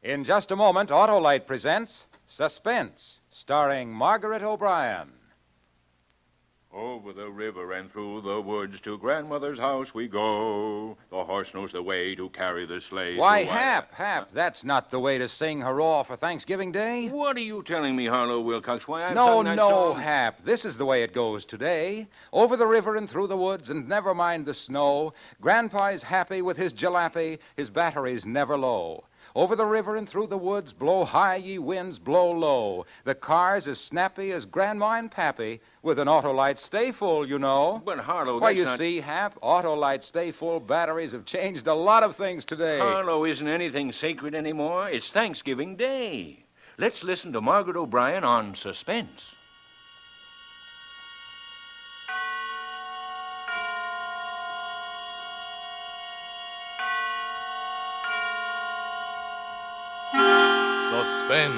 In just a moment, Autolite presents Suspense, starring Margaret O'Brien. Over the river and through the woods to grandmother's house we go. The horse knows the way to carry the sleigh. Why, Hap, that's not the way to sing Hurrah for Thanksgiving Day. What are you telling me, Harlow Wilcox? Why, I've sung that song. Hap, this is the way it goes today. Over the river and through the woods and never mind the snow. Grandpa's happy with his jalopy, his battery's never low. Over the river and through the woods, blow high ye winds, blow low. The car's as snappy as Grandma and Pappy, with an Autolite Stay Full, you know. But, Harlow, Why, you see, Hap, Autolite Stay Full batteries have changed a lot of things today. Harlow, isn't anything sacred anymore? It's Thanksgiving Day. Let's listen to Margaret O'Brien on Suspense. Suspense.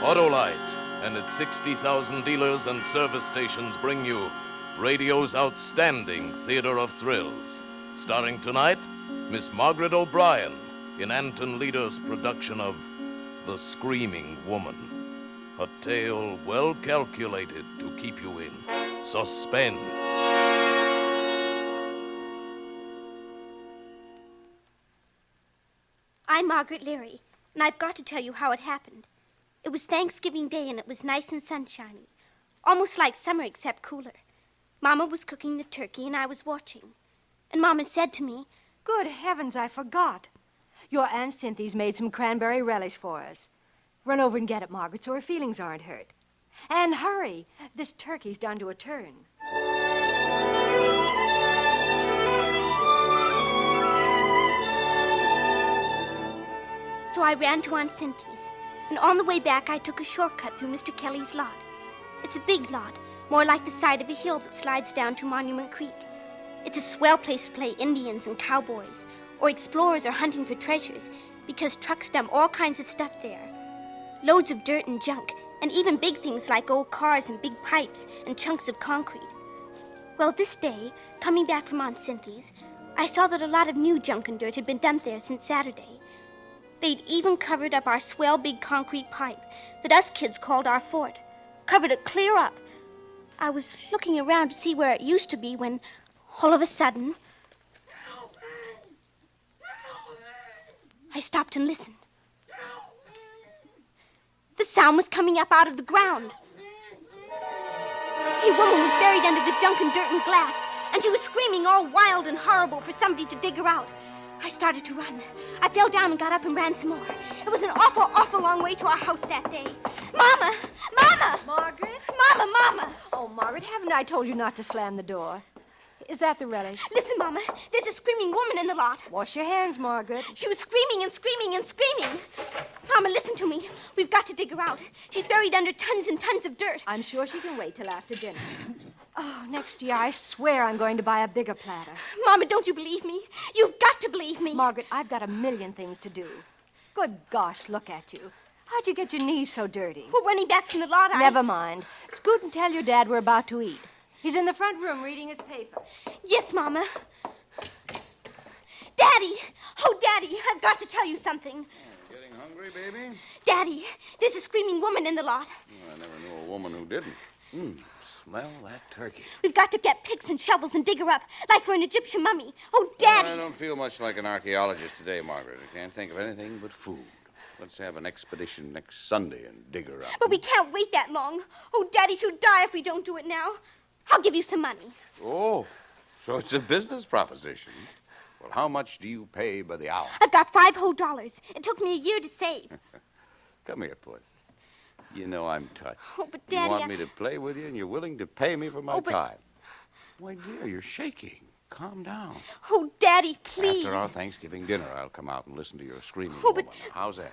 Autolite and its 60,000 dealers and service stations bring you radio's outstanding theater of thrills. Starring tonight, Miss Margaret O'Brien in Anton Leader's production of The Screaming Woman. A tale well calculated to keep you in suspense. I'm Margaret Leary, and I've got to tell you how it happened. It was Thanksgiving Day, and it was nice and sunshiny, almost like summer except cooler. Mama was cooking the turkey, and I was watching. And Mama said to me, "Good heavens, I forgot. Your Aunt Cynthia's made some cranberry relish for us. Run over and get it, Margaret, so her feelings aren't hurt. And hurry, this turkey's done to a turn." So I ran to Aunt Cynthia's, and on the way back I took a shortcut through Mr. Kelly's lot. It's a big lot, more like the side of a hill that slides down to Monument Creek. It's a swell place to play Indians and cowboys, or explorers or hunting for treasures, because trucks dump all kinds of stuff there. Loads of dirt and junk, and even big things like old cars and big pipes and chunks of concrete. Well, this day, coming back from Aunt Cynthia's, I saw that a lot of new junk and dirt had been dumped there since Saturday. They'd even covered up our swell big concrete pipe that us kids called our fort. Covered it clear up. I was looking around to see where it used to be when, all of a sudden, I stopped and listened. The sound was coming up out of the ground. A woman was buried under the junk and dirt and glass, and she was screaming all wild and horrible for somebody to dig her out. I started to run. I fell down and got up and ran some more. It was an awful, awful long way to our house that day. Mama! Mama! Margaret? Mama! Oh, Margaret, haven't I told you not to slam the door? Is that the relish? Listen, Mama. There's a screaming woman in the lot. Wash your hands, Margaret. She was screaming and screaming and screaming. Mama, listen to me. We've got to dig her out. She's buried under tons and tons of dirt. I'm sure she can wait till after dinner. Oh, next year, I swear I'm going to buy a bigger platter. Mama, don't you believe me? You've got to believe me. Margaret, I've got a million things to do. Good gosh, look at you. How'd you get your knees so dirty? Well, running back from the lot, Never mind. Scoot and tell your dad we're about to eat. He's in the front room reading his paper. Yes, Mama. Daddy! Oh, Daddy, I've got to tell you something. Getting hungry, baby? Daddy, there's a screaming woman in the lot. Oh, I never knew a woman who didn't. Smell that turkey. We've got to get picks and shovels and dig her up, like for an Egyptian mummy. Oh, Daddy! I don't feel much like an archaeologist today, Margaret. I can't think of anything but food. Let's have an expedition next Sunday and dig her up. But we can't wait that long. Oh, Daddy, she'll die if we don't do it now. I'll give you some money. Oh, so it's a business proposition. Well, how much do you pay by the hour? I've got $5 whole. It took me a year to save. Come here, Puss. You know I'm touched. Oh, but Daddy, You want me to play with you, and you're willing to pay me for my but... time. Why, dear, you're shaking. Calm down. Oh, Daddy, please. After our Thanksgiving dinner, I'll come out and listen to your screaming but... woman. How's that?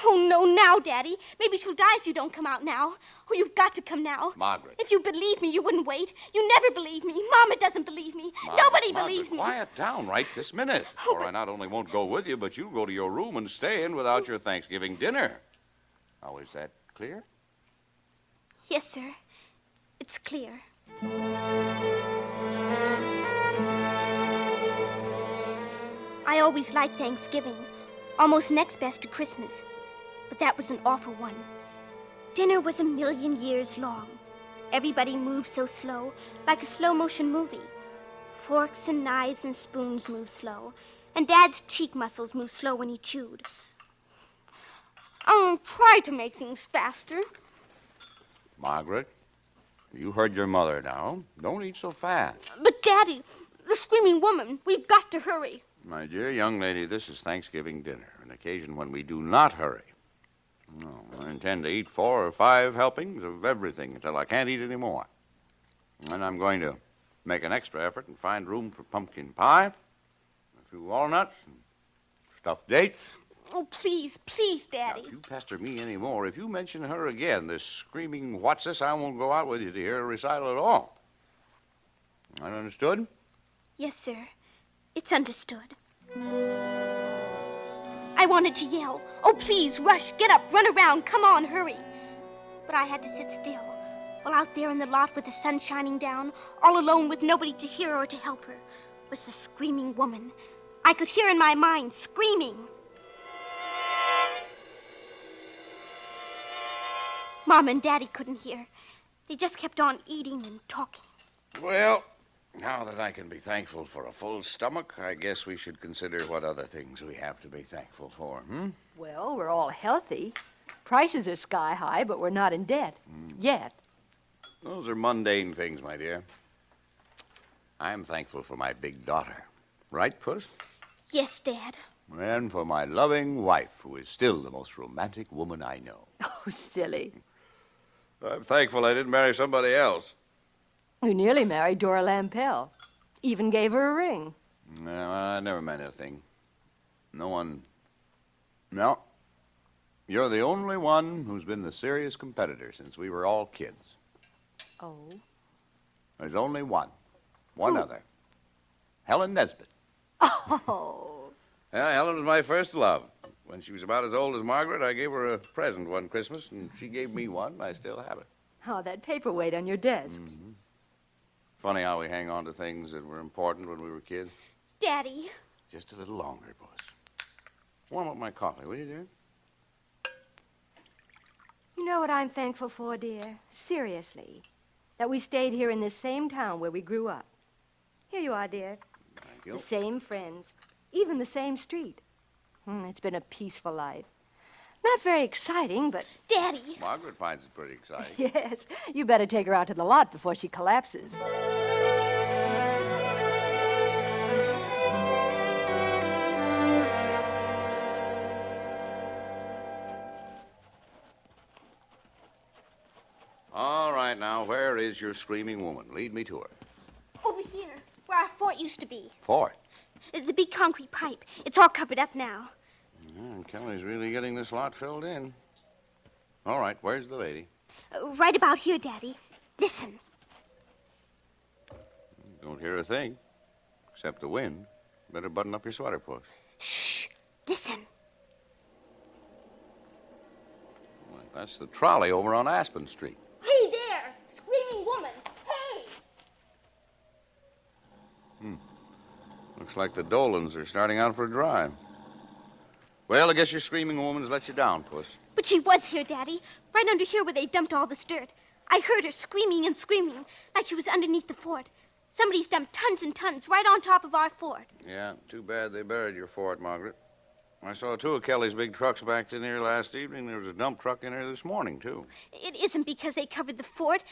Oh, no, now, Daddy. Maybe she'll die if you don't come out now. Oh, you've got to come now. Margaret. If you believe me, you wouldn't wait. You never believe me. Mama doesn't believe me. Nobody believes me. Quiet down right this minute. Oh, or I not only won't go with you, but you'll go to your room and stay in without your Thanksgiving dinner. Now, is that clear? Yes, sir. It's clear. I always liked Thanksgiving, almost next best to Christmas. But that was an awful one. Dinner was a million years long. Everybody moved so slow, like a slow-motion movie. Forks and knives and spoons moved slow, and Dad's cheek muscles moved slow when he chewed. I'll try to make things faster. Margaret, you heard your mother now. Don't eat so fast. But, Daddy, the screaming woman, we've got to hurry. My dear young lady, this is Thanksgiving dinner, an occasion when we do not hurry. No, I intend to eat 4 or 5 helpings of everything until I can't eat any more. And I'm going to make an extra effort and find room for pumpkin pie, a few walnuts, and stuffed dates. Oh, please, please, Now, Daddy. if you pester me any more, if you mention her again, this screaming what's this, I won't go out with you to hear a recital at all. That understood? Yes, sir. It's understood. I wanted to yell, "Oh, please, rush, get up, run around, come on, hurry." But I had to sit still, while out there in the lot with the sun shining down, all alone with nobody to hear or to help her, was the screaming woman. I could hear in my mind, screaming. Mom and Daddy couldn't hear. They just kept on eating and talking. Well, now that I can be thankful for a full stomach, I guess we should consider what other things we have to be thankful for, Well, we're all healthy. Prices are sky high, but we're not in debt. Yet. Those are mundane things, my dear. I'm thankful for my big daughter. Right, Puss? Yes, Dad. And for my loving wife, who is still the most romantic woman I know. Oh, silly. I'm thankful I didn't marry somebody else. You nearly married Dora Lampell. Even gave her a ring. No, I never meant a thing. No one... No. You're the only one who's been the serious competitor since we were all kids. Oh. There's only one. One Who? other. Helen Nesbit. Oh. Yeah, Helen was my first love. When she was about as old as Margaret, I gave her a present one Christmas, and she gave me one. I still have it. Oh, that paperweight on your desk. Funny how we hang on to things that were important when we were kids. Daddy. Just a little longer, boys. Warm up my coffee, will you, dear? You know what I'm thankful for, dear? Seriously. That we stayed here in this same town where we grew up. Here you are, dear. Thank you. The same friends. Even the same street. It's been a peaceful life. Not very exciting, but... Daddy. Margaret finds it pretty exciting. Yes, you better take her out to the lot before she collapses. All right, now, where is your screaming woman? Lead me to her. Over here, where our fort used to be. Fort. The big concrete pipe. It's all covered up now. Yeah, Kelly's really getting this lot filled in. All right, where's the lady? Right about here, Daddy. Listen. Don't hear a thing, except the wind. Better button up your sweater, Puss. Shh. Listen. Well, that's the trolley over on Aspen Street. Hey there, screaming woman. Hey! Looks like the Dolans are starting out for a drive. Well, I guess your screaming woman's let you down, Puss. But she was here, Daddy. Right under here where they dumped all this dirt. I heard her screaming and screaming, like she was underneath the fort. Somebody's dumped tons and tons right on top of our fort. Yeah, too bad they buried your fort, Margaret. I saw 2 of Kelly's big trucks back in here last evening. There was a dump truck in here this morning, too. It isn't because they covered the fort.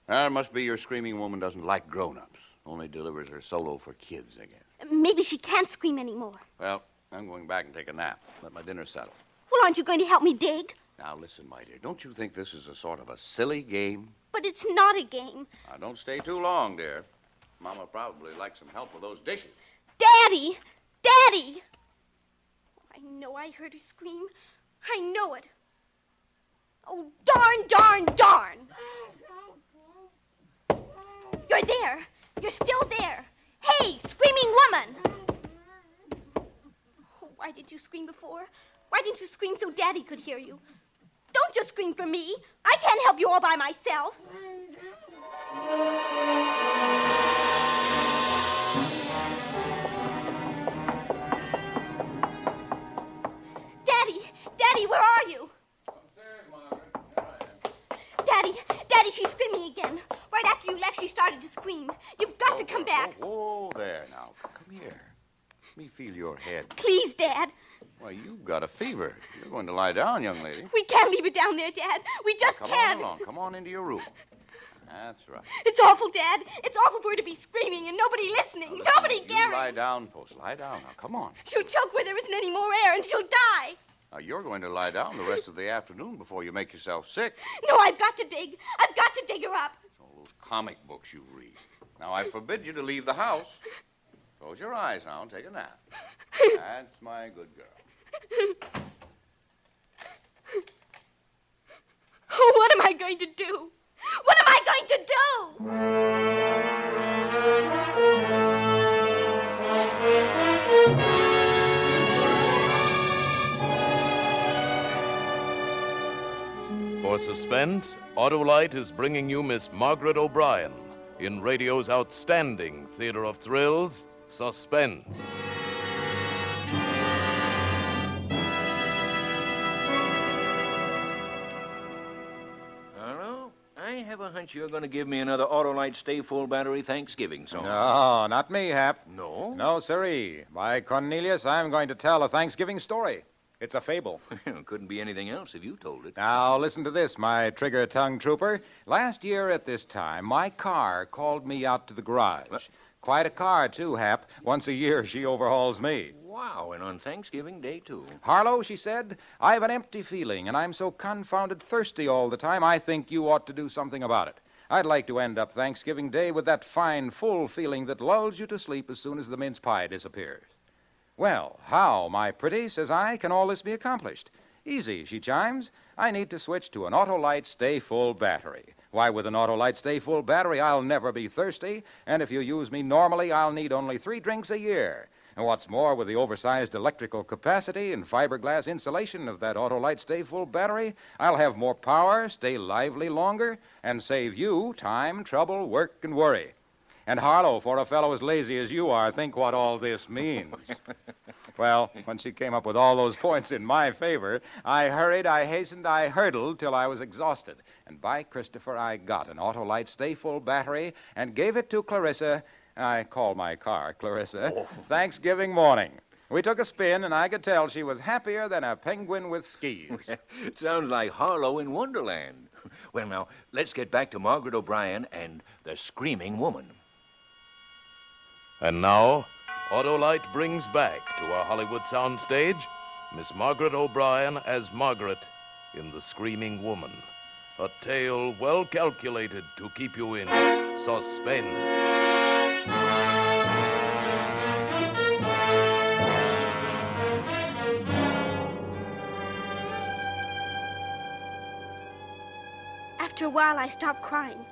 It must be your screaming woman doesn't like grown-ups. Only delivers her solo for kids, I guess. Maybe she can't scream anymore. Well, I'm going back and take a nap. Let my dinner settle. Well, aren't you going to help me dig? Now, listen, my dear. Don't you think this is a sort of a silly game? But it's not a game. Now, don't stay too long, dear. Mama probably likes some help with those dishes. Daddy! Daddy! I know I heard her scream. I know it. Oh, darn, darn, darn! You're there. You're still there. Hey, screaming woman! Oh, why did you scream before? Why didn't you scream so Daddy could hear you? Don't just scream for me. I can't help you all by myself. Daddy, where are you? Upstairs, Margaret. Here I am. Daddy, she's screaming again. Right after you left, she started to scream. You've got to come back. Whoa, there now. Come here. Let me feel your head. Please, Dad. Why, you've got a fever. You're going to lie down, young lady. We can't leave her down there, Dad. We just Come can't. on along. Come on into your room. That's right. It's awful, Dad. It's awful for her to be screaming and nobody listening. Now, Nobody listen, caring. you lie down, Post. Lie down now. Come on. She'll choke where there isn't any more air and she'll die. Now, you're going to lie down the rest of the afternoon before you make yourself sick. No, I've got to dig. I've got to dig her up. It's all those comic books you read. Now, I forbid you to leave the house. Close your eyes now and take a nap. That's my good girl. Oh, what am I going to do? What am I going to do? For Suspense, Autolite is bringing you Miss Margaret O'Brien in radio's outstanding theater of thrills, Suspense. Hello? I have a hunch you're going to give me another Autolite Stay Full Battery Thanksgiving song. No, not me, Hap. No? No, sirree. By Cornelius, I'm going to tell a Thanksgiving story. It's a fable. Couldn't be anything else if you told it. Now, listen to this, my trigger-tongue trooper. Last year at this time, my car called me out to the garage. What? Quite a car, too, Hap. Once a year, she overhauls me. Wow, and on Thanksgiving Day, too. Harlow, she said, I have an empty feeling, and I'm so confounded thirsty all the time, I think you ought to do something about it. I'd like to end up Thanksgiving Day with that fine, full feeling that lulls you to sleep as soon as the mince pie disappears. Well, how, my pretty, says I, can all this be accomplished? Easy, she chimes. I need to switch to an Autolite Stay Full battery. Why, with an Autolite Stay Full battery, I'll never be thirsty, and if you use me normally, I'll need only 3 drinks a year. And what's more, with the oversized electrical capacity and fiberglass insulation of that Autolite Stay Full battery, I'll have more power, stay lively longer, and save you time, trouble, work, and worry. And Harlow, for a fellow as lazy as you are, think what all this means. Well, when she came up with all those points in my favor, I hurried, I hastened, I hurtled till I was exhausted. And by Christopher, I got an Autolite Stay Full battery and gave it to Clarissa. I call my car Clarissa. Thanksgiving morning. We took a spin, and I could tell she was happier than a penguin with skis. It sounds like Harlow in Wonderland. Well, now, let's get back to Margaret O'Brien and the Screaming Woman. And now, Autolite brings back to our Hollywood soundstage Miss Margaret O'Brien as Margaret in The Screaming Woman. A tale well calculated to keep you in suspense. After a while, I stopped crying.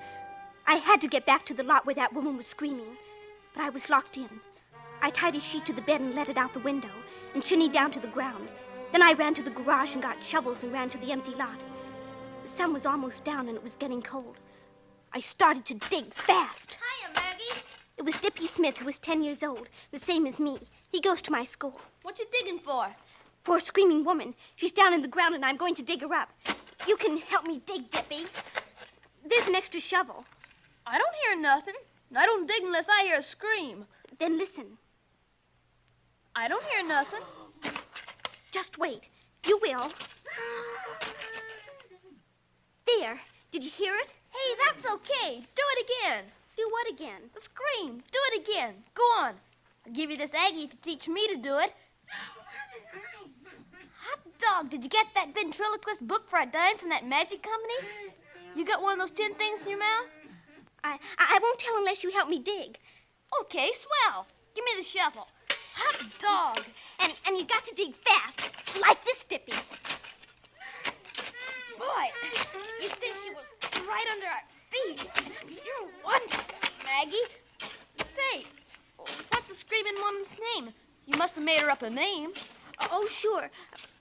I had to get back to the lot where that woman was screaming, but I was locked in. I tied a sheet to the bed and let it out the window and shinnied down to the ground. Then I ran to the garage and got shovels and ran to the empty lot. The sun was almost down and it was getting cold. I started to dig fast. Hiya, Maggie. It was Dippy Smith, who was 10 years old, the same as me. He goes to my school. What you digging for? For a screaming woman. She's down in the ground and I'm going to dig her up. You can help me dig, Dippy. There's an extra shovel. I don't hear nothing. And I don't dig unless I hear a scream. Then listen. I don't hear nothing. Just wait. You will. There. Did you hear it? Hey, that's okay. Do it again. Do what again? Scream. Do it again. Go on. I'll give you this Aggie if you teach me to do it. Hot dog, did you get that ventriloquist book for a dime from that magic company? You got one of those tin things in your mouth? I won't tell unless you help me dig. Okay, swell. Give me the shovel. Hot dog. And you got to dig fast. Like this, Dippy. Boy, you'd think she was right under our feet. You're wonderful, Maggie. Say, what's the screaming woman's name? You must have made her up a name. Oh, sure.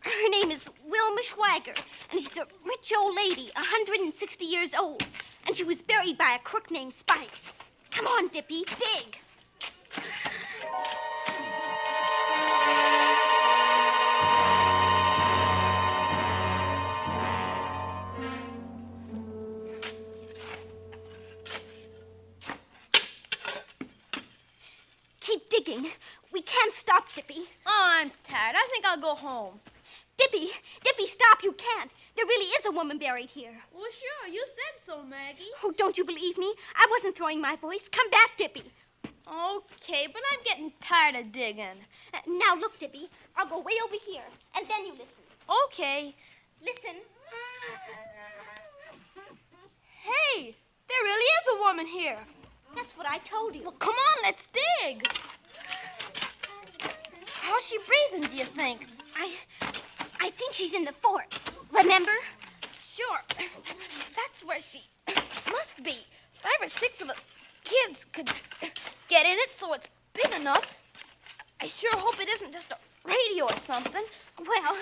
Her name is Wilma Schwager, and she's a rich old lady, 160 years old. And she was buried by a crook named Spike. Come on, Dippy, dig. keep digging. We can't stop, Dippy. Oh, I'm tired. I think I'll go home. Dippy, stop. You can't. There really is a woman buried here. Well, sure. You said so, Maggie. Oh, don't you believe me? I wasn't throwing my voice. Come back, Dippy. Okay, but I'm getting tired of digging. Now, look, Dippy. I'll go way over here, and then you listen. Okay. Listen. Hey, there really is a woman here. That's what I told you. Well, come on, let's dig. How's she breathing, do you think? I think she's in the fort. Remember? Sure. That's where she must be. 5 or 6 of us kids could get in it so it's big enough. I sure hope it isn't just a radio or something. Well,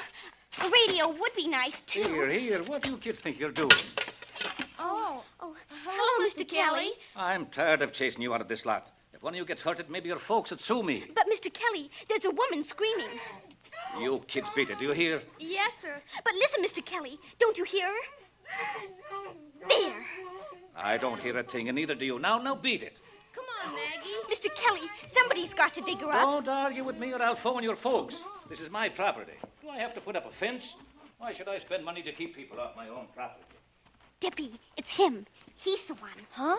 a radio would be nice, too. Here. What do you kids think you're doing? Oh, hello, Mr. Kelly. I'm tired of chasing you out of this lot. If one of you gets hurted, maybe your folks would sue me. But, Mr. Kelly, there's a woman screaming. You kids beat it, do you hear? yes, sir. But listen, Mr. Kelly, don't you hear her? There. I don't hear a thing, and neither do you. Now beat it. Come on, Maggie. Mr. Kelly, somebody's got to dig her up. Don't argue with me or I'll phone your folks. This is my property. Do I have to put up a fence? Why should I spend money to keep people off my own property? Dippy, it's him. He's the one. Huh?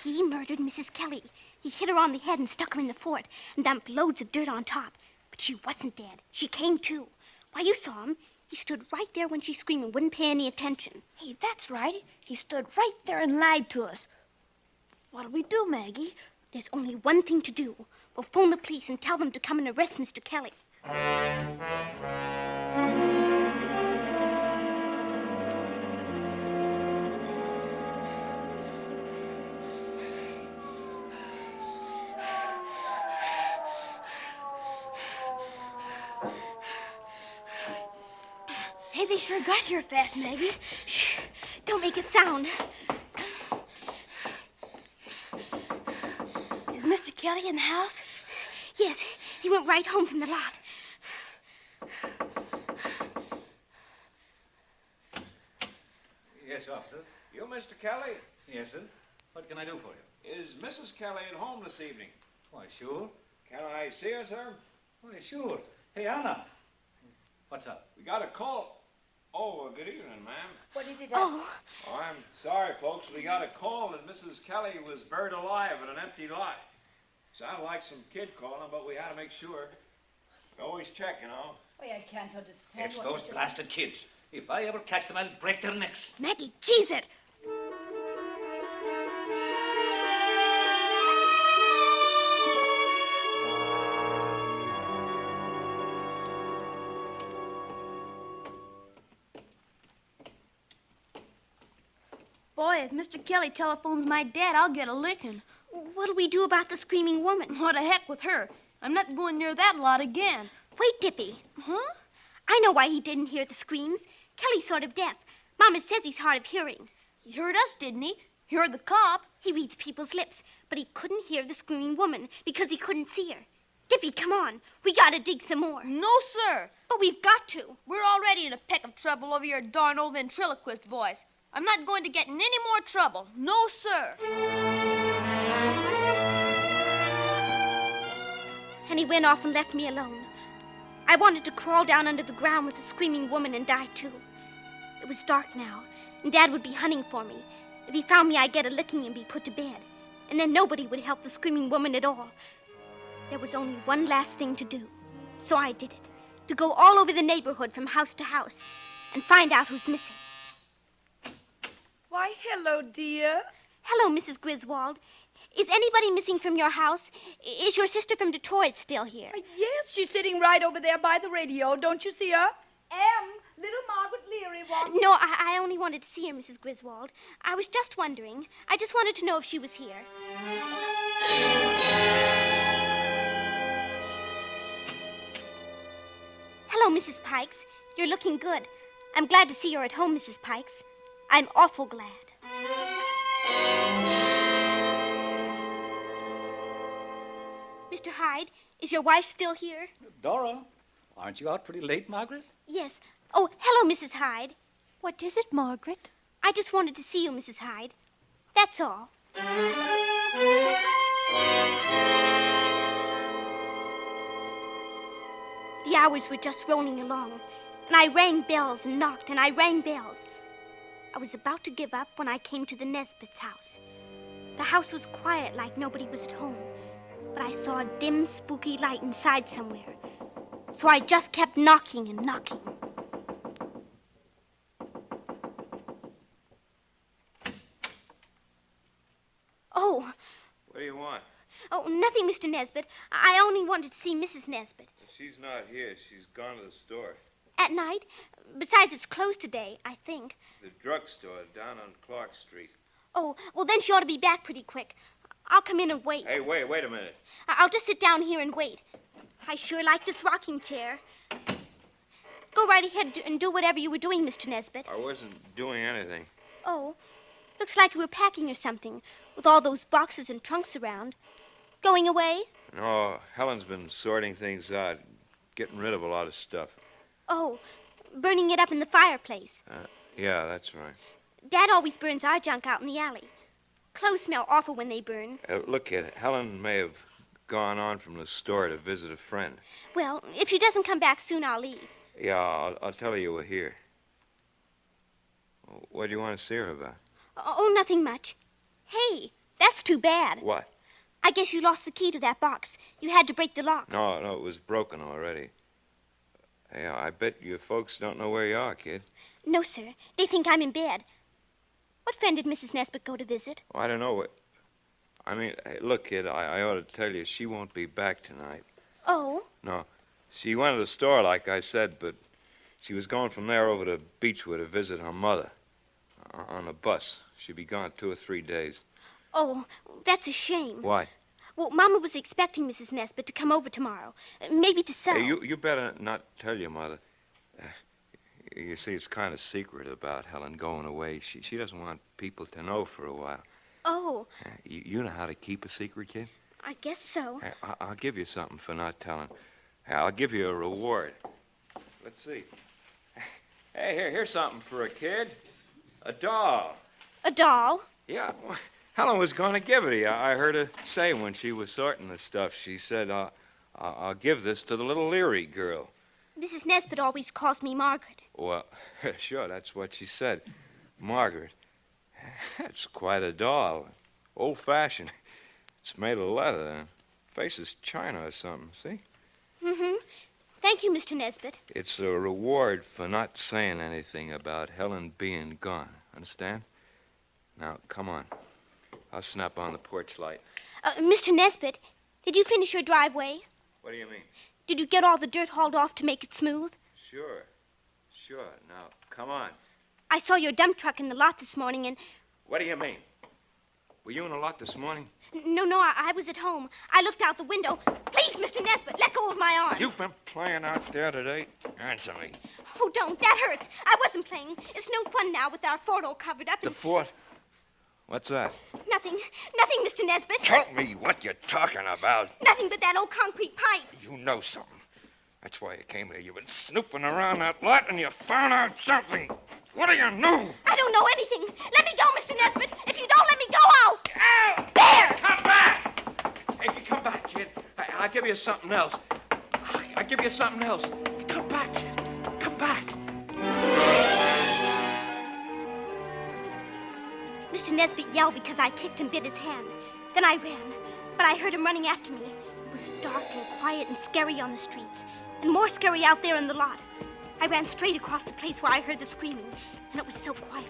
He murdered Mrs. Kelly. He hit her on the head and stuck her in the fort and dumped loads of dirt on top. But she wasn't dead. She came to. Why, you saw him. He stood right there when she screamed and wouldn't pay any attention. Hey, that's right. He stood right there and lied to us. What'll we do, Maggie? There's only one thing to do. We'll phone the police and tell them to come and arrest Mr. Kelly. Hey, they sure got here fast, Maggie. Shh! Don't make a sound. Is Mr. Kelly in the house? Yes, he went right home from the lot. Yes, officer. You, Mr. Kelly? Yes, sir. What can I do for you? Is Mrs. Kelly at home this evening? Why, sure. Can I see her, sir? Why, sure. Hey, Anna. What's up? We got a call. Oh, good evening, ma'am. What is it? Oh, I'm sorry, folks. We got a call that Mrs. Kelly was buried alive in an empty lot. Sounded like some kid calling, but we had to make sure. We always check, you know. Why, I can't understand. It's those blasted kids. If I ever catch them, I'll break their necks. Maggie, cheese it. Boy, if Mr. Kelly telephones my dad, I'll get a licking. what'll we do about the screaming woman? What the heck with her? I'm not going near that lot again. Wait, Dippy. Huh? I know why he didn't hear the screams. Kelly's sort of deaf. Mama says he's hard of hearing. He heard us, didn't he? He heard the cop. He reads people's lips, but he couldn't hear the screaming woman because he couldn't see her. Dippy, come on. We gotta dig some more. No, sir. But we've got to. We're already in a peck of trouble over your darn old ventriloquist voice. I'm not going to get in any more trouble. No, sir. And he went off and left me alone. I wanted to crawl down under the ground with the screaming woman and die, too. It was dark now, and Dad would be hunting for me. If he found me, I'd get a licking and be put to bed. And then nobody would help the screaming woman at all. There was only one last thing to do. So I did it. To go all over the neighborhood from house to house and find out who's missing. Why, hello, dear. Hello, Mrs. Griswold. Is anybody missing from your house? Is your sister from Detroit still here? Yes, she's sitting right over there by the radio. Don't you see her? Little Margaret Leary wants... No, I only wanted to see her, Mrs. Griswold. I was just wondering. I just wanted to know if she was here. Hello, Mrs. Pikes. You're looking good. I'm glad to see you're at home, Mrs. Pikes. I'm awful glad. Mr. Hyde, is your wife still here? Dora, aren't you out pretty late, Margaret? Yes. Oh, hello, Mrs. Hyde. What is it, Margaret? I just wanted to see you, Mrs. Hyde. That's all. hours were just rolling along, and I rang bells and knocked, and I rang bells. I was about to give up when I came to the Nesbit's house. The house was quiet, like nobody was at home, but I saw a dim, spooky light inside somewhere. So I just kept knocking and knocking. Oh. What do you want? Oh, nothing, Mr. Nesbit. I only wanted to see Mrs. Nesbit. She's not here. She's gone to the store. At night? Besides, it's closed today, I think. The drugstore down on Clark Street. Oh, well, then she ought to be back pretty quick. I'll come in and wait. Hey, wait a minute. I'll just sit down here and wait. I sure like this rocking chair. Go right ahead and do whatever you were doing, Mr. Nesbit. I wasn't doing anything. Oh, looks like you were packing or something, with all those boxes and trunks around. Going away? No, Helen's been sorting things out, getting rid of a lot of stuff. Oh, burning it up in the fireplace. Yeah, that's right. Dad always burns our junk out in the alley. Clothes smell awful when they burn. Look, kid, Helen may have gone on from the store to visit a friend. Well, if she doesn't come back soon, I'll leave. Yeah, I'll tell her you were here. What do you want to see her about? Oh, nothing much. Hey, that's too bad. What? I guess you lost the key to that box. You had to break the lock. No, it was broken already. Yeah, I bet your folks don't know where you are, kid. No, sir. They think I'm in bed. What friend did Mrs. Nesbit go to visit? Oh, I don't know what... I mean, hey, look, kid, I ought to tell you, she won't be back tonight. Oh? No. She went to the store, like I said, but she was going from there over to Beechwood to visit her mother. On a bus. She'll be gone 2 or 3 days. Oh, that's a shame. Why? Well, Mama was expecting Mrs. Nesbit to come over tomorrow. Maybe to sell. Hey, you better not tell your mother. You see, it's kind of secret about Helen going away. She doesn't want people to know for a while. Oh. You know how to keep a secret, kid? I guess so. I'll give you something for not telling. I'll give you a reward. Let's see. Hey, here's something for a kid. A doll. A doll? Yeah. Helen was going to give it to you. I heard her say when she was sorting the stuff. She said, I'll give this to the little Leary girl. Mrs. Nesbit always calls me Margaret. Well, sure, that's what she said. Margaret. That's quite a doll. Old-fashioned. It's made of leather. Face is china or something, see? Mm-hmm. Thank you, Mr. Nesbit. It's a reward for not saying anything about Helen being gone. Understand? Now, come on. I'll snap on the porch light. Mr. Nesbit, did you finish your driveway? What do you mean? Did you get all the dirt hauled off to make it smooth? Sure. Now, come on. I saw your dump truck in the lot this morning and... What do you mean? Were you in the lot this morning? No, I was at home. I looked out the window. Please, Mr. Nesbit, let go of my arm. You've been playing out there today? Answer me. Oh, don't. That hurts. I wasn't playing. It's no fun now with our fort all covered up. The fort? What's that? Nothing, Mr. Nesbit. Tell me what you're talking about. Nothing but that old concrete pipe. You know something. That's why you came here. You've been snooping around that lot and you found out something. What do you know? I don't know anything. Let me go, Mr. Nesbit. If you don't let me go, I'll... Ow! There! Come back! Hey, come back, kid. I'll give you something else. I'll give you something else. Come back, kid. Come back. Mr. Nesbit yelled because I kicked and bit his hand. Then I ran, but I heard him running after me. It was dark and quiet and scary on the streets, and more scary out there in the lot. I ran straight across the place where I heard the screaming, and it was so quiet.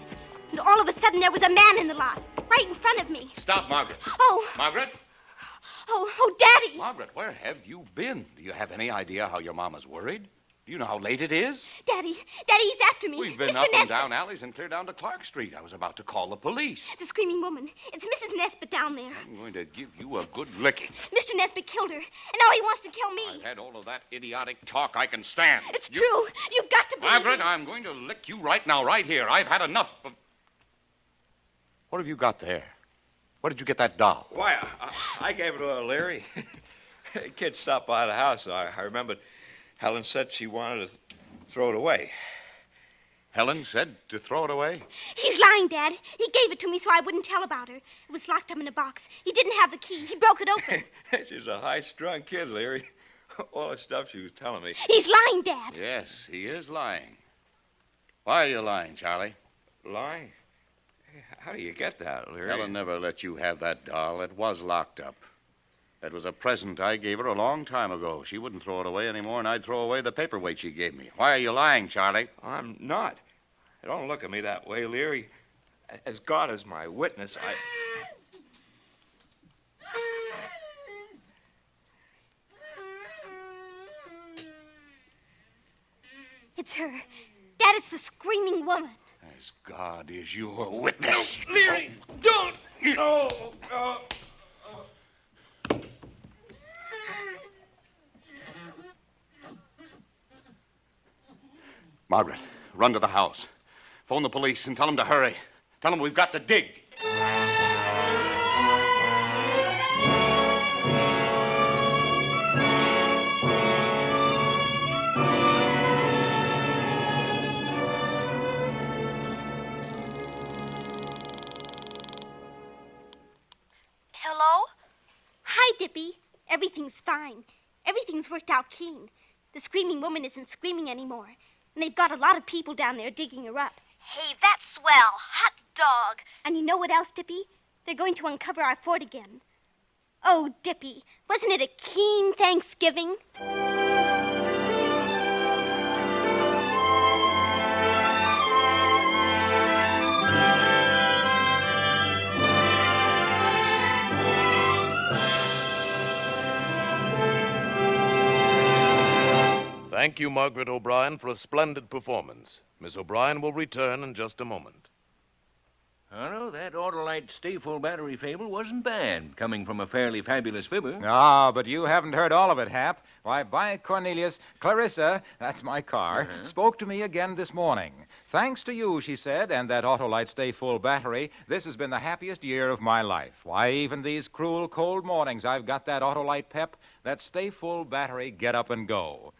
And all of a sudden, there was a man in the lot, right in front of me. Stop, Margaret. Oh. Margaret? Oh, Daddy. Margaret, where have you been? Do you have any idea how your mama's worried? Do you know how late it is? Daddy, he's after me. We've been Mr. up Nesbit. and down alleys and clear down to Clark Street. I was about to call the police. The screaming woman. It's Mrs. Nesbit down there. I'm going to give you a good licking. Mr. Nesbit killed her, and now he wants to kill me. I've had all of that idiotic talk I can stand. It's true. You've got to believe Margaret, me. I'm going to lick you right now, right here. I've had enough of... What have you got there? Where did you get that doll? Why, I gave it to Leary. The kid stopped by the house. I remembered Helen said she wanted to throw it away. Helen said to throw it away? He's lying, Dad. He gave it to me so I wouldn't tell about her. It was locked up in a box. He didn't have the key. He broke it open. She's a high-strung kid, Leary. All the stuff she was telling me. He's lying, Dad. Yes, he is lying. Why are you lying, Charlie? Lying? Hey, how do you get that, Leary? Helen never let you have that doll. It was locked up. That was a present I gave her a long time ago. She wouldn't throw it away any more than I'd throw away the paperweight she gave me. Why are you lying, Charlie? I'm not. Don't look at me that way, Leary. As God is my witness, I... It's her. Dad, it's the screaming woman. As God is your witness. Leary, don't! No! Margaret, run to the house. Phone the police and tell them to hurry. Tell them we've got to dig. Hello? Hi, Dippy. Everything's fine. Everything's worked out keen. The screaming woman isn't screaming anymore. And they've got a lot of people down there digging her up. Hey, that's swell. Hot dog. And you know what else, Dippy? They're going to uncover our fort again. Oh, Dippy, wasn't it a keen Thanksgiving? Thank you, Margaret O'Brien, for a splendid performance. Miss O'Brien will return in just a moment. I know that Autolite Stay Full Battery fable wasn't bad, coming from a fairly fabulous fibber. Ah, but you haven't heard all of it, Hap. Why, by Cornelius, Clarissa, that's my car, spoke to me again this morning. Thanks to you, she said, and that Autolite Stay Full Battery, this has been the happiest year of my life. Why, even these cruel, cold mornings, I've got that Autolite pep, that Stay Full Battery, get up and go.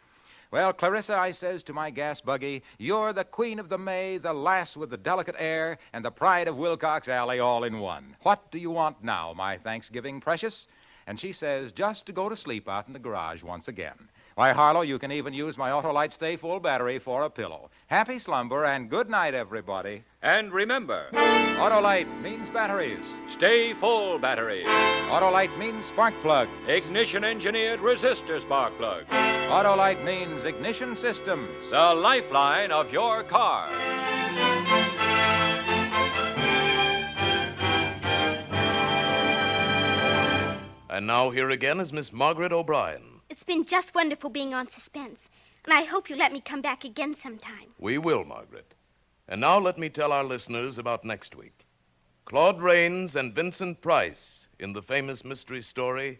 Well, Clarissa, I says to my gas buggy, you're the queen of the May, the lass with the delicate air, and the pride of Wilcox Alley all in one. What do you want now, my Thanksgiving precious? And she says, just to go to sleep out in the garage once again. Why, Harlow, you can even use my Autolite Stay Full Battery for a pillow. Happy slumber and good night, everybody. And remember, Autolite means batteries. Stay Full Battery. Autolite means spark plug. Ignition-engineered resistor spark plug. Autolite means ignition systems. The lifeline of your car. And now here again is Miss Margaret O'Brien. It's been just wonderful being on Suspense. And I hope you'll let me come back again sometime. We will, Margaret. And now let me tell our listeners about next week. Claude Rains and Vincent Price in the famous mystery story,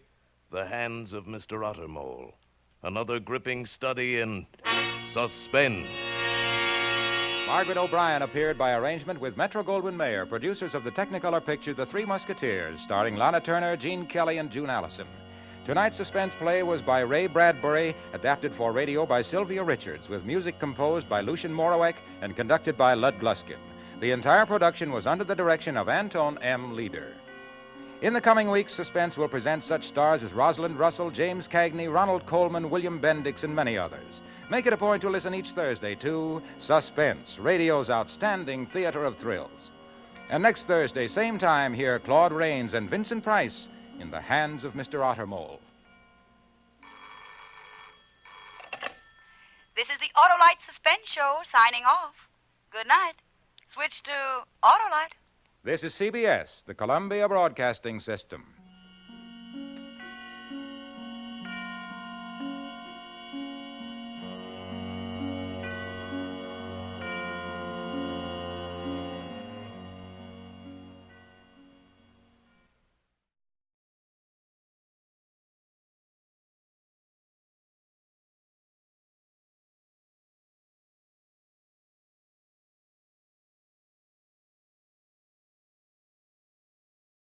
The Hands of Mr. Ottermole. Another gripping study in suspense. Margaret O'Brien appeared by arrangement with Metro-Goldwyn-Mayer, producers of the Technicolor picture The Three Musketeers, starring Lana Turner, Gene Kelly, and June Allison. Tonight's suspense play was by Ray Bradbury, adapted for radio by Sylvia Richards, with music composed by Lucien Moraweck and conducted by Lud Gluskin. The entire production was under the direction of Anton M. Leader. In the coming weeks, Suspense will present such stars as Rosalind Russell, James Cagney, Ronald Coleman, William Bendix, and many others. Make it a point to listen each Thursday to Suspense, radio's outstanding theater of thrills. And next Thursday, same time, hear Claude Rains and Vincent Price in The Hands of Mr. Ottermole. This is the Autolite Suspense Show signing off. Good night. Switch to Autolite. This is CBS, the Columbia Broadcasting System.